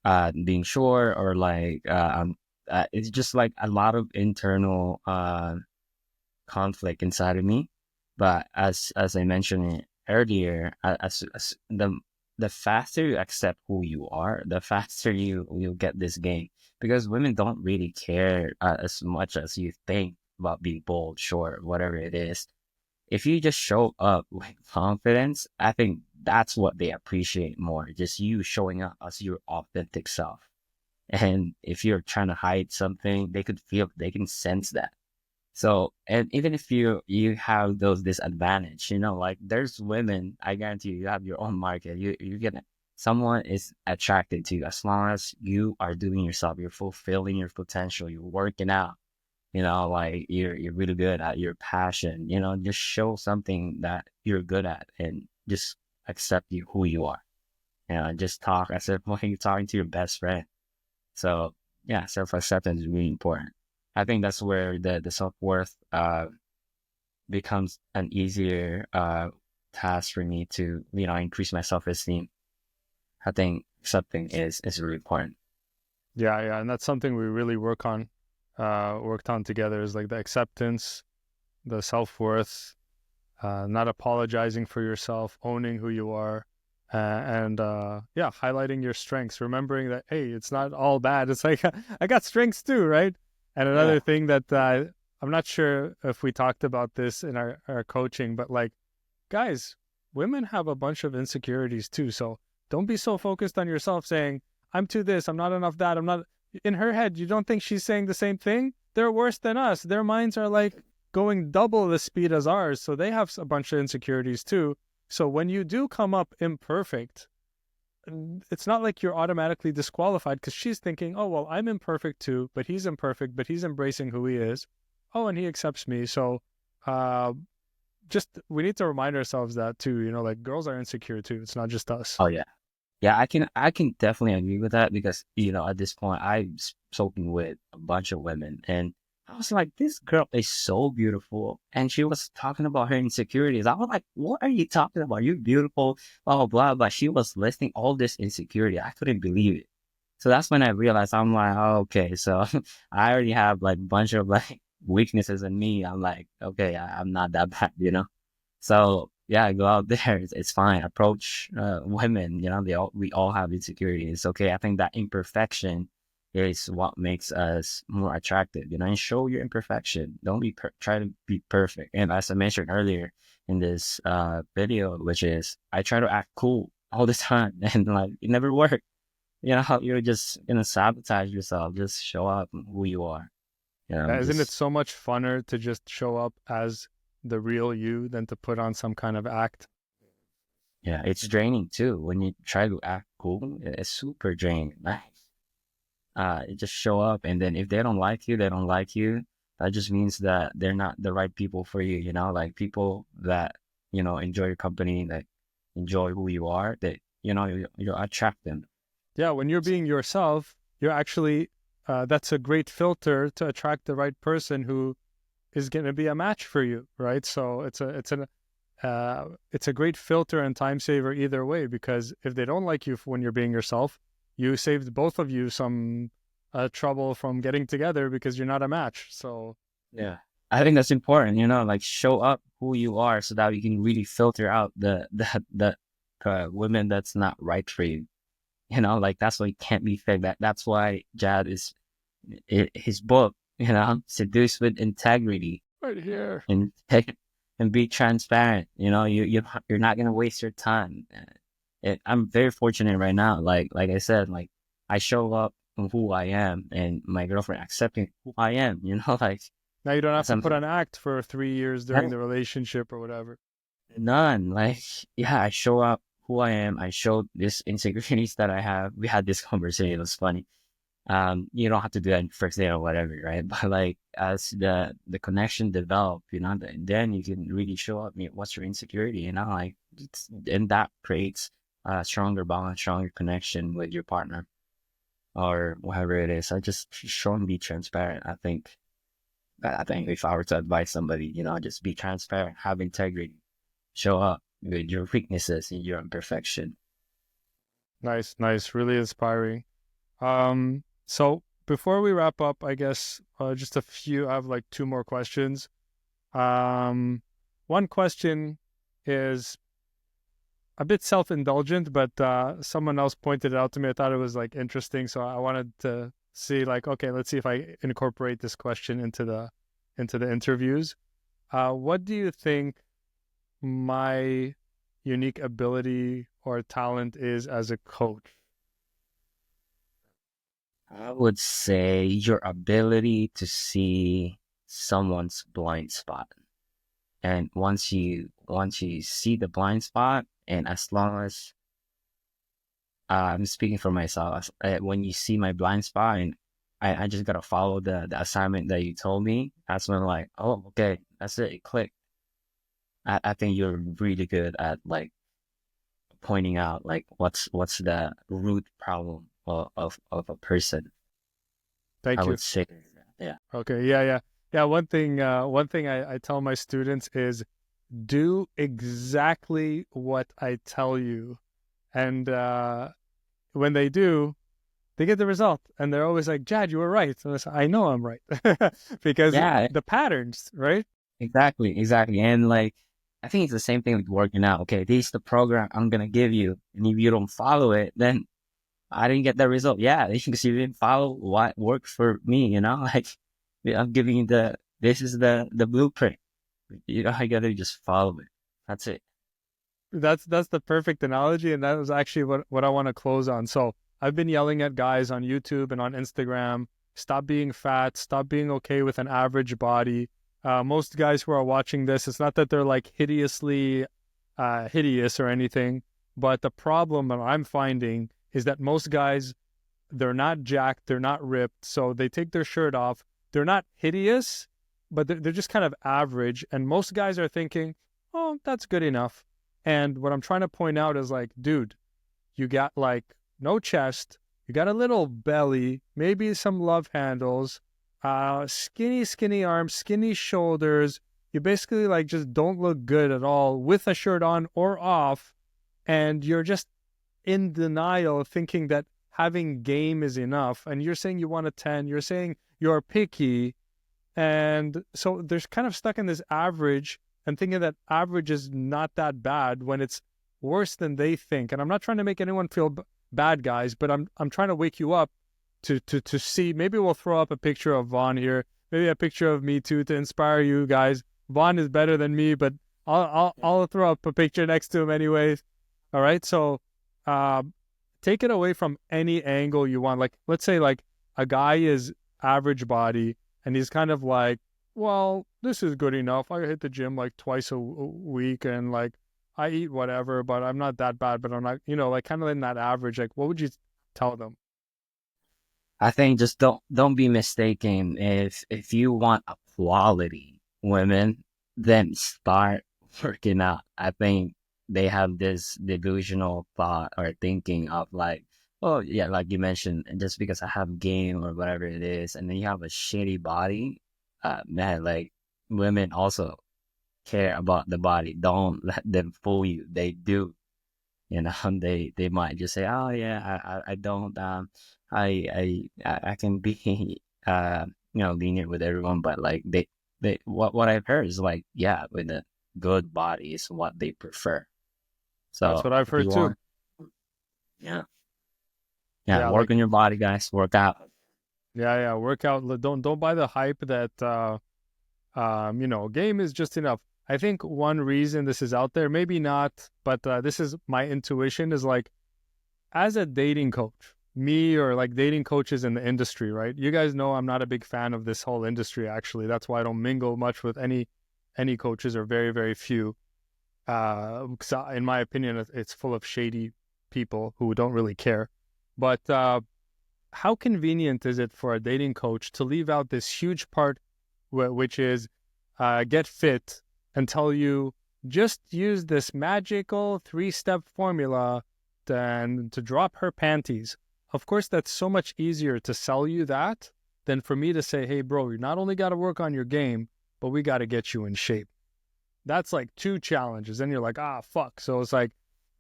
S1: Being short, or like it's just like a lot of internal conflict inside of me. But as I mentioned earlier, as the faster you accept who you are, the faster you'll get this game, because women don't really care as much as you think about being bold, short, whatever it is. If you just show up with confidence, I think that's what they appreciate more. Just you showing up as your authentic self. And if you're trying to hide something, they can sense that. So, and even if you have those disadvantage, like there's women, I guarantee you have your own market. You get someone is attracted to you as long as you are doing yourself, you're fulfilling your potential, you're working out, like you're really good at your passion, just show something that you're good at and just accept you who you are. Just talk as if like you're talking to your best friend. So yeah, self acceptance is really important. I think that's where the self-worth becomes an easier task for me to, increase my self-esteem. I think accepting is really important.
S2: Yeah, yeah, and that's something we really worked on together is like the acceptance, the self worth, not apologizing for yourself, owning who you are, and yeah, highlighting your strengths, remembering that hey, it's not all bad. It's like I got strengths too, right? And another
S1: Yeah.
S2: thing that I'm not sure if we talked about this in our coaching, but like guys, women have a bunch of insecurities too. So don't be so focused on yourself saying, I'm too this, I'm not enough that, I'm not. In her head, you don't think she's saying the same thing? They're worse than us. Their minds are like going double the speed as ours. So they have a bunch of insecurities too. So when you do come up imperfect, it's not like you're automatically disqualified because she's thinking, oh, well, I'm imperfect too, but he's imperfect, but he's embracing who he is. Oh, and he accepts me. So uh, just we need to remind ourselves that too. You know, like girls are insecure too. It's not just us.
S1: Oh yeah. Yeah, I can definitely agree with that because, at this point I've spoken with a bunch of women and I was like, this girl is so beautiful. And she was talking about her insecurities. I was like, what are you talking about? You're beautiful, blah, blah, blah. But she was listing all this insecurity. I couldn't believe it. So that's when I realized I'm like, oh, okay, so I already have like a bunch of like weaknesses in me. I'm like, okay, I'm not that bad, So yeah, go out there. It's fine. Approach women. We all have insecurity. It's okay. I think that imperfection is what makes us more attractive. And show your imperfection. Don't try to be perfect. And as I mentioned earlier in this video, which is I try to act cool all the time, and like it never works. You're just gonna sabotage yourself. Just show up who you are.
S2: Isn't it
S1: Just
S2: so much funner to just show up as the real you than to put on some kind of act?
S1: yeah, it's draining too. When you try to act cool, it's super draining. Like, you just show up, and then if they don't like you, they don't like you. That just means that they're not the right people for you. Like people that enjoy your company, that enjoy who you are, that you attract them.
S2: Yeah, when you're being yourself, you're actually that's a great filter to attract the right person who is going to be a match for you, right? So it's a great filter and time saver either way because if they don't like you when you're being yourself, you saved both of you some trouble from getting together because you're not a match. So
S1: Yeah. I think that's important, like show up who you are so that you can really filter out the women that's not right for you. Like that's why it can't be fake. That's why Jad is his book, seduce with integrity
S2: right here.
S1: and and be transparent. You're not gonna waste your time. I'm very fortunate right now. Like I said, like I show up from who I am, and my girlfriend accepting who I am. Like
S2: Now you don't have
S1: as
S2: to
S1: I'm
S2: put an act for 3 years during the relationship or whatever.
S1: none. Like yeah, I show up who I am. I show this insecurities that I have. We had this conversation. It was funny. You don't have to do that first day or whatever, right? But like as the connection develop, then you can really show up. What's your insecurity? Like and that creates a stronger bond, stronger connection with your partner or whatever it is. I just show and be transparent. I think if I were to advise somebody, just be transparent, have integrity, show up with your weaknesses and your imperfection.
S2: Nice, nice, really inspiring. So before we wrap up, I guess just a few. I have like two more questions. Um, One question is a bit self-indulgent, but someone else pointed it out to me. I thought it was like interesting, so I wanted to see like, okay, let's see if I incorporate this question into the interviews. What do you think my unique ability or talent is as a coach?
S1: I would say your ability to see someone's blind spot. And once you see the blind spot, and as long as I'm speaking for myself, when you see my blind spot, and I just gotta follow the assignment that you told me, that's when I'm like, oh, okay, that's it, it clicked. I think you're really good at like pointing out like what's the root problem of a person. I
S2: Thank you.
S1: would say. Yeah.
S2: Okay. Yeah. Yeah. Yeah. One thing I tell my students is do exactly what I tell you. And when they do, they get the result. And they're always like, Jad, you were right. And I say, I know I'm right. Because
S1: Yeah,
S2: the patterns, right?
S1: exactly, exactly. And like, I think it's the same thing with working out. Okay, this is the program I'm gonna give you, and if you don't follow it, then I didn't get the result. Yeah, because you didn't follow what works for me. Like I'm giving you this is the blueprint. I gotta just follow it. That's it.
S2: That's the perfect analogy, and that was actually what I want to close on. So I've been yelling at guys on YouTube and on Instagram, stop being fat, stop being okay with an average body. Most guys who are watching this, it's not that they're like hideously hideous or anything, but the problem that I'm finding is that most guys, they're not jacked, they're not ripped, so they take their shirt off. They're not hideous, but they're just kind of average. And most guys are thinking, oh, that's good enough. And what I'm trying to point out is like, dude, you got like no chest, you got a little belly, maybe some love handles, skinny arms, skinny shoulders. You basically like just don't look good at all with a shirt on or off. And you're just in denial, thinking that having game is enough. And you're saying you want a 10, you're saying you're picky. And so they're kind of stuck in this average and thinking that average is not that bad when it's worse than they think. And I'm not trying to make anyone feel bad, guys, but I'm trying to wake you up to see. Maybe we'll throw up a picture of Vaughn here, maybe a picture of me too, to inspire you guys. Vaughn is better than me, but I'll throw up a picture next to him anyways. All right, so uh, take it away from any angle you want. Like, let's say like a guy is average body and he's kind of like, well, this is good enough. I hit the gym like twice a week and like I eat whatever, but I'm not that bad, but I'm not, like kind of in that average. Like, what would you tell them?
S1: I think just don't be mistaken. If you want a quality women, then start working out. I think they have this delusional thought or thinking of like, oh yeah, like you mentioned, just because I have game or whatever it is, and then you have a shitty body, man, like women also care about the body. Don't let them fool you. They do. They might just say, "Oh yeah, I don't I can be lenient with everyone," but like they what I've heard is like, yeah, with a good body is what they prefer.
S2: That's
S1: So
S2: what I've
S1: if you
S2: heard too.
S1: want, yeah, yeah,
S2: Yeah,
S1: work
S2: like
S1: on your body, guys. Work out.
S2: yeah. Work out. Don't buy the hype that game is just enough. I think one reason this is out there, maybe not, but this is my intuition, is like as a dating coach, me or like dating coaches in the industry, right? You guys know I'm not a big fan of this whole industry, actually. That's why I don't mingle much with any coaches, or very, very few. In my opinion, it's full of shady people who don't really care. But how convenient is it for a dating coach to leave out this huge part, which is get fit, and tell you just use this magical 3-step formula to drop her panties? Of course, that's so much easier to sell you that than for me to say, hey, bro, you not only got to work on your game, but we got to get you in shape. That's like 2 challenges. And you're like, fuck. So it's like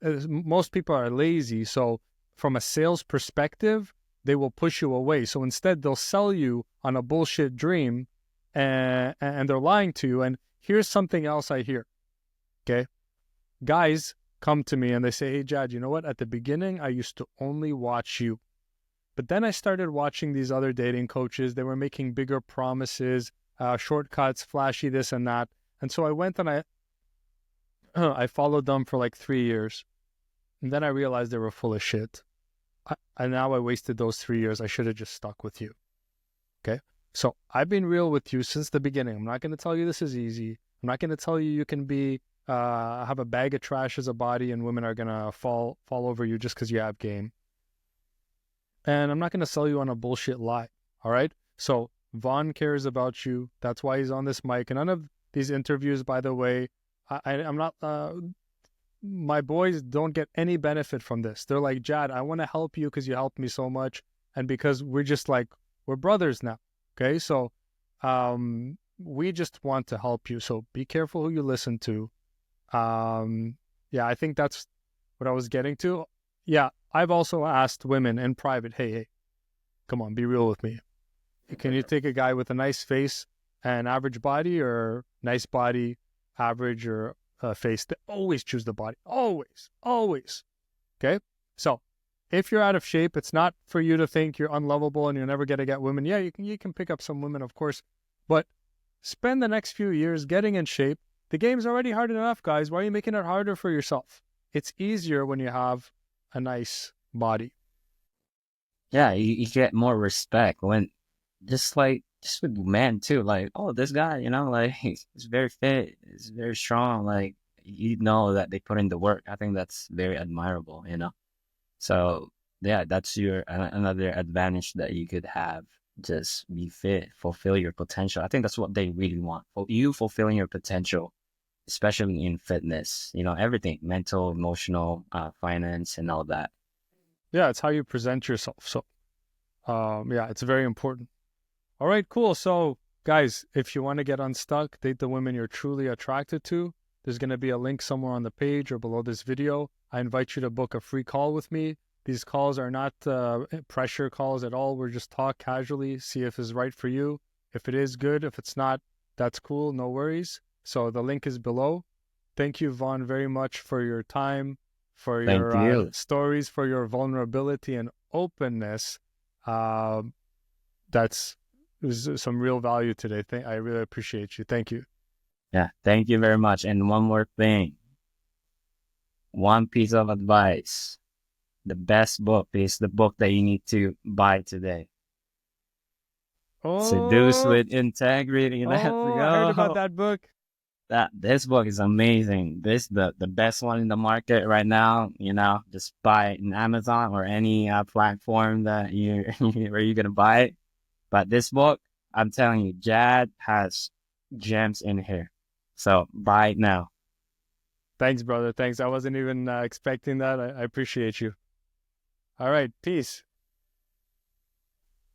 S2: most people are lazy. So from a sales perspective, they will push you away. So instead, they'll sell you on a bullshit dream, and they're lying to you. And here's something else I hear. Okay. Guys come to me and they say, hey, Jad, you know what? At the beginning, I used to only watch you. But then I started watching these other dating coaches. They were making bigger promises, shortcuts, flashy this and that. And so I went and I followed them for like 3 years. And then I realized they were full of shit. And now I wasted those 3 years. I should have just stuck with you. Okay. So I've been real with you since the beginning. I'm not going to tell you this is easy. I'm not going to tell you you can be have a bag of trash as a body and women are going to fall over you just because you have game. And I'm not going to sell you on a bullshit lie. All right. So Vaughn cares about you. That's why he's on this mic. And none of these interviews, by the way, I'm not, my boys don't get any benefit from this. They're like, Jad, I want to help you because you helped me so much. And because we're just like, we're brothers now. Okay, so we just want to help you. So be careful who you listen to. Yeah, I think that's what I was getting to. Yeah, I've also asked women in private, hey, come on, be real with me. Can you take a guy with a nice face and average body, or nice body, average, or face? They always choose the body. Always, always. Okay? So if you're out of shape, it's not for you to think you're unlovable and you're never going to get women. Yeah, you can pick up some women, of course, but spend the next few years getting in shape. The game's already hard enough, guys. Why are you making it harder for yourself? It's easier when you have a nice body.
S1: Yeah, you get more respect when just with men too. Like, oh, this guy, like he's very fit, he's very strong. Like, you know that they put in the work. I think that's very admirable. So yeah, that's another advantage that you could have. Just be fit, fulfill your potential. I think that's what they really want. For you fulfilling your potential, especially in fitness. Everything, mental, emotional, finance, and all that.
S2: Yeah, it's how you present yourself. So, yeah, it's very important. All right, cool. So, guys, if you want to get unstuck, date the women you're truly attracted to, there's going to be a link somewhere on the page or below this video. I invite you to book a free call with me. These calls are not pressure calls at all. We're just talk casually, see if it's right for you. If it is, good. If it's not, that's cool. No worries. So the link is below. Thank you, Vaughn, very much for your time, for
S1: Thank
S2: your
S1: you.
S2: stories, for your vulnerability and openness. Uh, that's was some real value today. I really appreciate you. Thank you.
S1: Yeah, thank you very much. And one more thing, one piece of advice. The best book is the book that you need to buy today. Seduce
S2: Oh,
S1: with Integrity. Let's
S2: I heard about
S1: go.
S2: that book.
S1: This book is amazing. This the best one in the market right now. Just buy it in Amazon or any platform that you where you're gonna buy it. But this book, I'm telling you, Jad has gems in here. So buy it now.
S2: Thanks, brother. Thanks. I wasn't even expecting that. I appreciate you. All right. Peace.